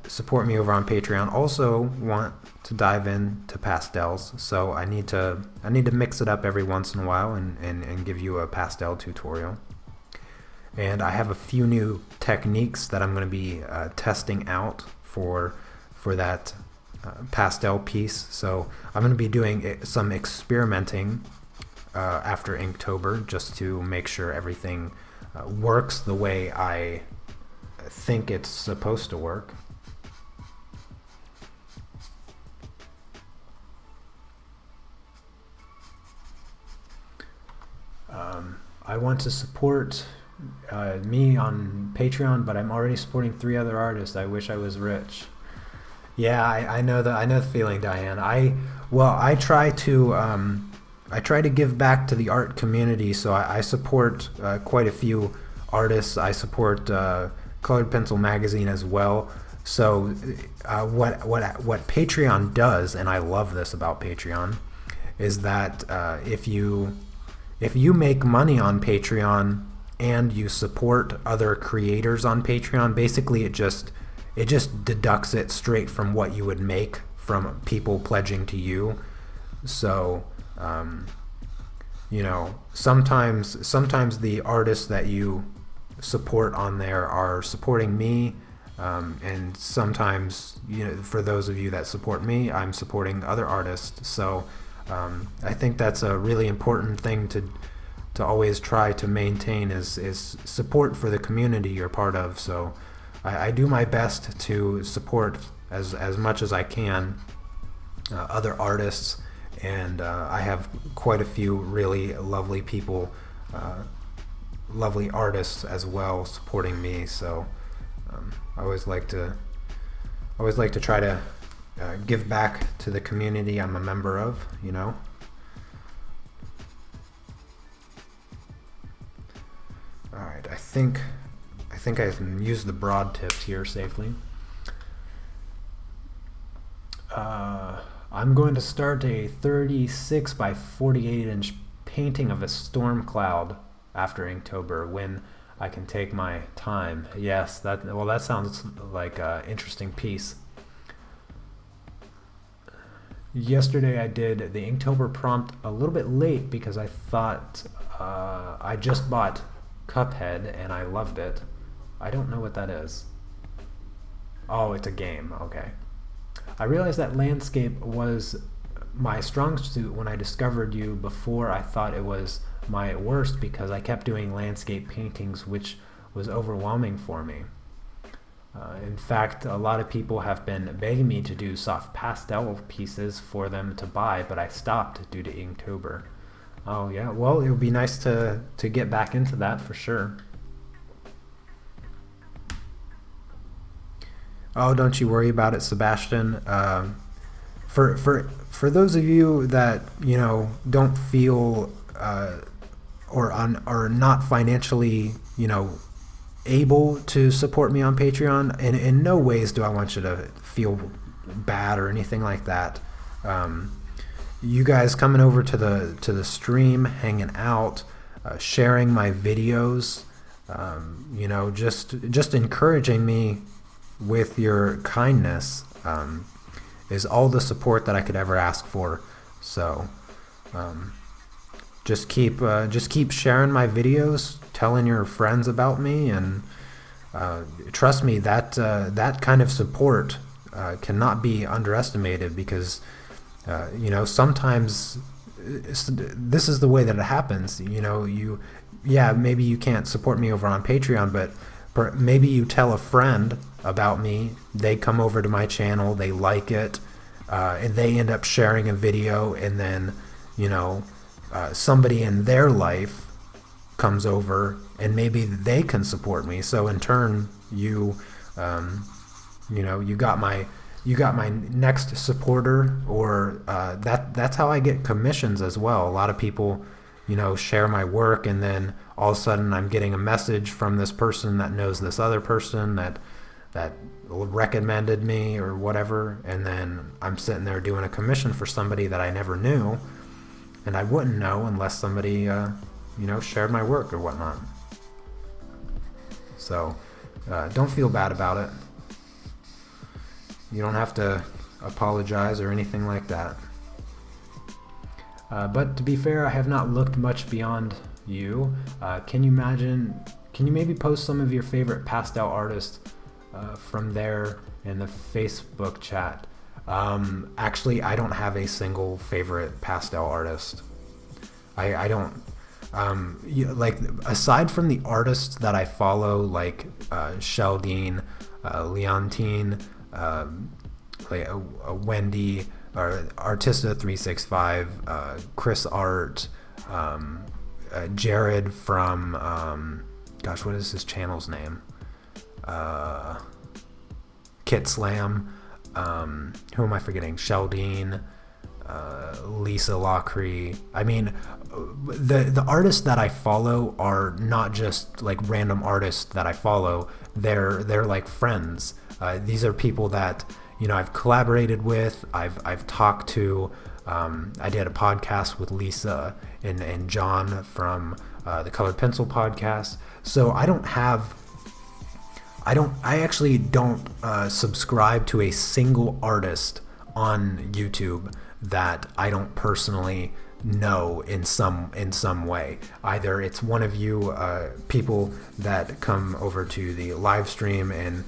support me over on Patreon also want to dive into pastels. So I need to mix it up every once in a while and give you a pastel tutorial. And I have a few new techniques that I'm going to be testing out for that pastel piece. So I'm going to be doing some experimenting after Inktober, just to make sure everything works the way I think it's supposed to work. I want to support me on Patreon, but I'm already supporting 3 other artists. I wish I was rich. Yeah, I know the feeling, Diane. I try to give back to the art community, so I support quite a few artists. I support Colored Pencil Magazine as well. So what Patreon does, and I love this about Patreon, is that if you make money on Patreon and you support other creators on Patreon, basically it just deducts it straight from what you would make from people pledging to you. So sometimes the artists that you support on there are supporting me, and sometimes, for those of you that support me, I'm supporting other artists. So I think that's a really important thing to always try to maintain is support for the community you're part of. So I do my best to support as much as I can other artists, and I have quite a few really lovely people, lovely artists as well supporting me. So I always like to try to give back to the community I'm a member of, All right, I think I can use the broad tips here safely. I'm going to start a 36 by 48 inch painting of a storm cloud after Inktober, when I can take my time. Yes, that sounds like an interesting piece. Yesterday I did the Inktober prompt a little bit late because I thought I just bought Cuphead and I loved it. I don't know what that is. Oh, it's a game. Okay. I realized that landscape was my strong suit when I discovered you. Before, I thought it was my worst because I kept doing landscape paintings, which was overwhelming for me. In fact, a lot of people have been begging me to do soft pastel pieces for them to buy, but I stopped due to Inktober. Oh yeah, well, it would be nice to get back into that for sure. Oh, don't you worry about it, Sebastian. For those of you that don't feel or not financially able to support me on Patreon, and in no ways do I want you to feel bad or anything like that. You guys coming over to the stream, hanging out, sharing my videos, just encouraging me with your kindness is all the support that I could ever ask for. So just keep sharing my videos, telling your friends about me, and trust me, that kind of support cannot be underestimated, because sometimes this is the way that it happens. Maybe you can't support me over on Patreon, but maybe you tell a friend about me, they come over to my channel, they like it, and they end up sharing a video, and then somebody in their life comes over and maybe they can support me. So in turn, you got my next supporter, or that's how I get commissions as well. A lot of people share my work, and then all of a sudden I'm getting a message from this person that knows this other person that recommended me or whatever, and then I'm sitting there doing a commission for somebody that I never knew, and I wouldn't know unless somebody shared my work or whatnot. So don't feel bad about it. You don't have to apologize or anything like that. But to be fair, I have not looked much beyond you. Can you maybe post some of your favorite pastel artists from there in the Facebook chat? Actually, I don't have a single favorite pastel artist. I don't. Aside from the artists that I follow, like Sheldine, Leontine, Wendy, or Artista365, Chris Art, Jared from what is his channel's name? Kit Slam. Who am I forgetting? Sheldine, Lisa Lockrey. I mean, the artists that I follow are not just like random artists that I follow. They're like friends. These are people that I've collaborated with. I've talked to. I did a podcast with Lisa and John from the Colored Pencil podcast. So I actually don't subscribe to a single artist on YouTube that I don't personally know in some way. Either it's one of you people that come over to the live stream and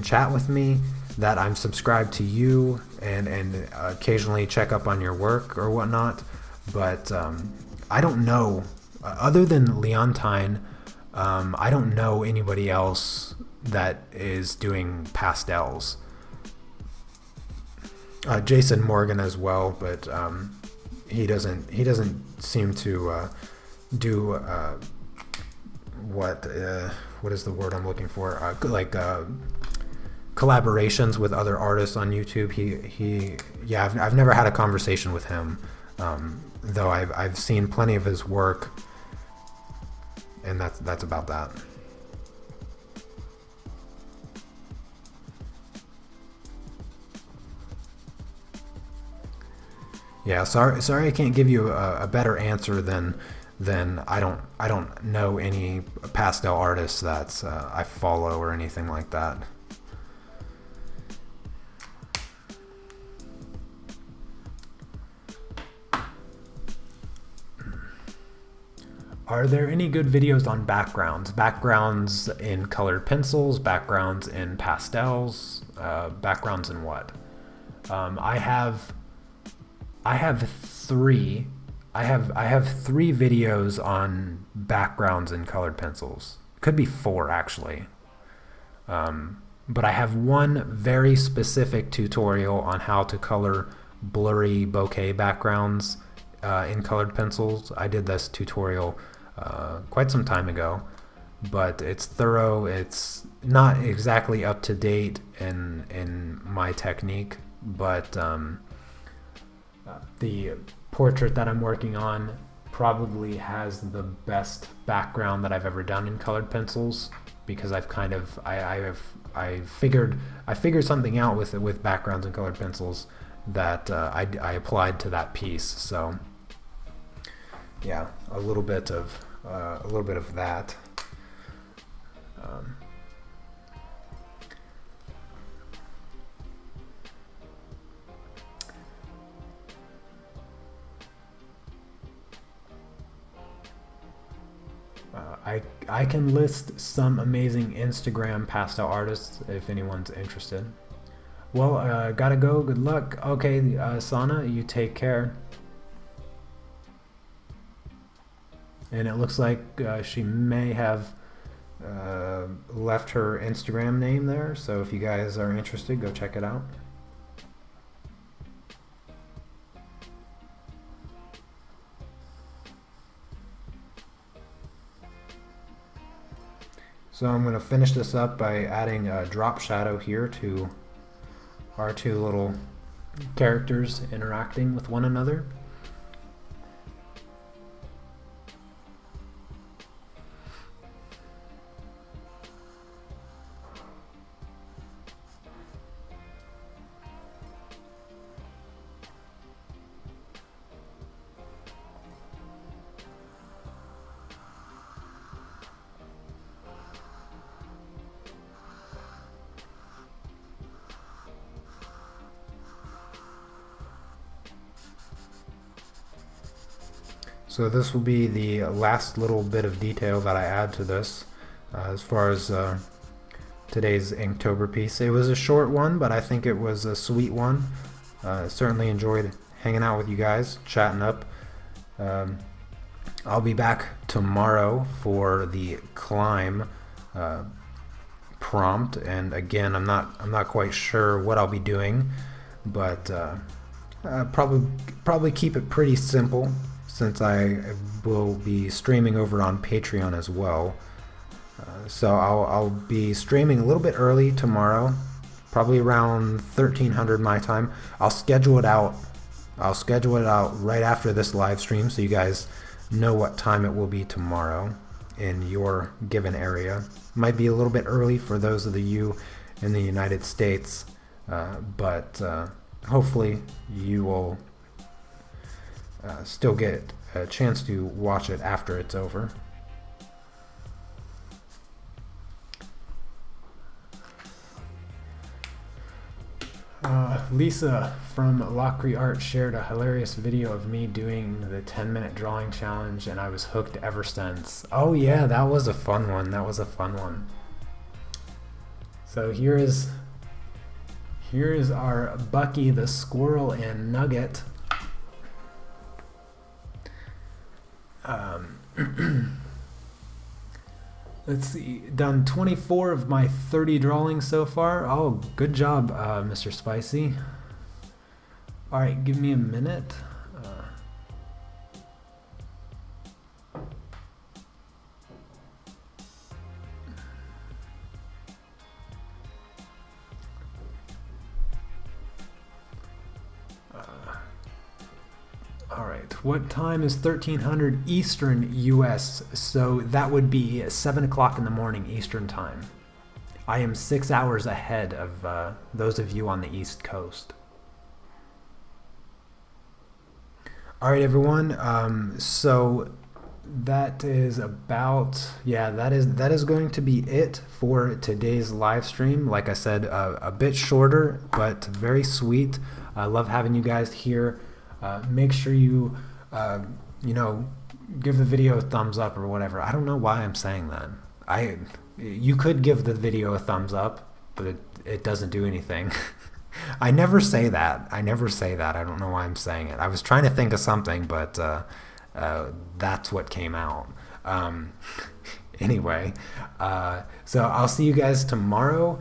chat with me, that I'm subscribed to you and occasionally check up on your work or whatnot. But I don't know, other than Leontine, I don't know anybody else that is doing pastels. Jason Morgan as well, but he doesn't seem to do what is the word I'm looking for? Collaborations with other artists on YouTube. I've never had a conversation with him, though I've seen plenty of his work, and that's about that. Yeah, sorry I can't give you a better answer than I don't know any pastel artists that I follow or anything like that. Are there any good videos on backgrounds? Backgrounds in colored pencils, backgrounds in pastels, backgrounds in what? I have three. I have three videos on backgrounds in colored pencils. Could be four actually. But I have one very specific tutorial on how to color blurry bokeh backgrounds in colored pencils. I did this tutorial quite some time ago, but it's thorough. It's not exactly up to date in my technique, but the portrait that I'm working on probably has the best background that I've ever done in colored pencils, because I've kind of I figured something out with backgrounds and colored pencils that I applied to that piece. So yeah, a little bit of that. I can list some amazing Instagram pastel artists if anyone's interested. Well, gotta go. Good luck. Okay, Sana, you take care. And it looks like she may have left her Instagram name there, so if you guys are interested, go check it out. So I'm going to finish this up by adding a drop shadow here to our two little characters interacting with one another. So this will be the last little bit of detail that I add to this as far as today's Inktober piece. It was a short one, but I think it was a sweet one. Certainly enjoyed hanging out with you guys, chatting up. I'll be back tomorrow for the climb prompt, and again, I'm not quite sure what I'll be doing, but probably keep it pretty simple, since I will be streaming over on Patreon as well. So I'll be streaming a little bit early tomorrow, probably around 1300 my time. I'll schedule it out right after this live stream, so you guys know what time it will be tomorrow in your given area. Might be a little bit early for those of you in the United States, but hopefully you will still get a chance to watch it after it's over. Lisa from Legria Art shared a hilarious video of me doing the 10-minute drawing challenge, and I was hooked ever since. Oh yeah, that was a fun one. So here is our Bucky the squirrel and Nugget. Let's see, done 24 of my 30 drawings so far. Oh, good job, Mr. Spicy. Alright, give me a minute. Alright, what time is 1300 Eastern US? So that would be 7 o'clock in the morning Eastern time. I am 6 hours ahead of those of you on the East Coast. Alright everyone, so that is about, yeah, that is going to be it for today's live stream. Like I said, a bit shorter, but very sweet. I love having you guys here. Make sure you, give the video a thumbs up or whatever. I don't know why I'm saying that. You could give the video a thumbs up, but it doesn't do anything. I never say that. I don't know why I'm saying it. I was trying to think of something, but that's what came out. Anyway, so I'll see you guys tomorrow.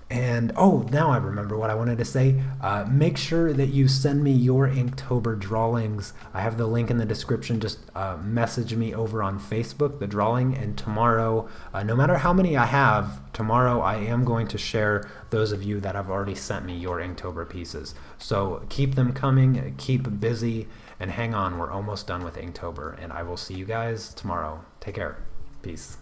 And oh, now I remember what I wanted to say. Make sure that you send me your Inktober drawings. I have the link in the description. Just message me over on Facebook, the drawing. And tomorrow, no matter how many I have, tomorrow I am going to share those of you that have already sent me your Inktober pieces. So keep them coming, keep busy, and hang on. We're almost done with Inktober. And I will see you guys tomorrow. Take care. Peace.